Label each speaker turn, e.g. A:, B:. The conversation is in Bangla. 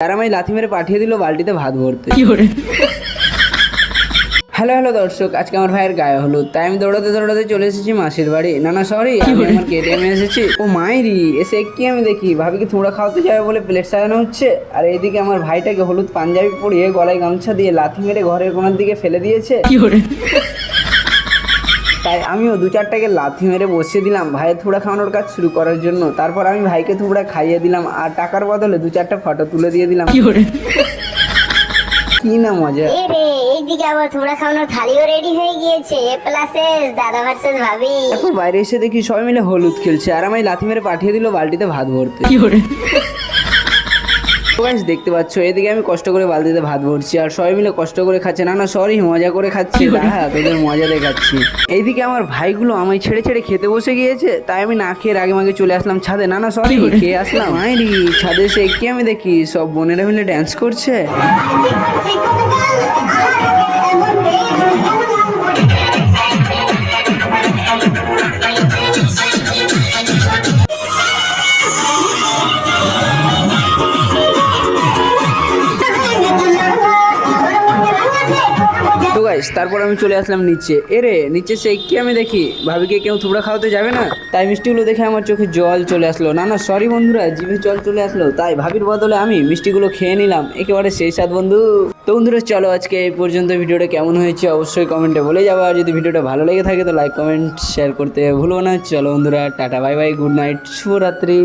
A: আর আমায় লাথি মেরে পাঠিয়ে দিল বালতিতে ভাত ভরতে। হ্যালো হ্যালো দর্শক, আজকে আমার ভাইয়ের গায়ে হলুদ, তাই আমি দৌড়াতে দৌড়াতে চলে এসেছি মাসির বাড়ি। না সরি, আমি আমার কেটিএমে এসেছি। ও মাইরি, এসে কি আমি দেখি ভাবিকে থুঁড়া খাওয়াতে যাবে বলে প্লেট সাজানো হচ্ছে, আর এইদিকে আমার ভাইটাকে হলুদ পাঞ্জাবি পরিয়ে গলায় গামছা দিয়ে লাথি মেরে ঘরের কোনার দিকে ফেলে দিয়েছে। তাই আমিও দু চারটাকে লাথি মেরে বসিয়ে দিলাম ভাইয়ের থুবড়া খাওয়ানোর কাজ শুরু করার জন্য। তারপর আমি ভাইকে থুবড়া খাইয়ে দিলাম আর টাকার বদলে দু চারটা ফটো তুলে দিয়ে দিলাম। কি না মজা!
B: এইদিকে আবার থুবড়া খাওয়ানোর থালিও রেডি হয়ে গিয়েছে। দাদা ভার্সেস ভাবি।
A: এখন বাইরে এসে দেখি সবাই মিলে হলুদ খেলছে, আর আমায় লাথি মেরে পাঠিয়ে দিল বালতিতে ভাত ভরতে। দেখতে পাচ্ছ, এদিকে আমি কষ্ট করে বালতিতে ভাত ভরছি আর সবাই মিলে কষ্ট করে খাচ্ছে। না সরি, মজা করে খাচ্ছি। হ্যাঁ, তোদের মজা দেখাচ্ছি। এইদিকে আমার ভাইগুলো আমায় ছেড়ে ছেড়ে খেতে বসে গিয়েছে, তাই আমি না খেয়ে আগে মাগে চলে আসলাম ছাদে। না সরি, খেয়ে আসলাম। মাইরি, ছাদে এসে কি আমি দেখি সব বোনেরা মিলে ড্যান্স করছে। তো গাইস, তারপর আমি চলে আসলাম নিচে। নিচে সে কি আমি দেখি ভাবিকে কেউ থুবড়া খাওয়াতে যাবে না, তাই মিষ্টিগুলো দেখে আমার চোখে জল চলে আসলো। না সরি বন্ধুরা, জিভে জল চলে আসলো, তাই ভাবির বদলে আমি মিষ্টিগুলো খেয়ে নিলাম। একেবারে সেই স্বাদ বন্ধু। তো বন্ধুরা চলো, আজকে এই পর্যন্ত। ভিডিওটা কেমন হয়েছে অবশ্যই কমেন্টে বলে যাবো, আর যদি ভিডিওটা ভালো লেগে থাকে তো লাইক কমেন্ট শেয়ার করতে ভুলো না। চলো বন্ধুরা, tata bye bye, good night, শুভরাত্রি।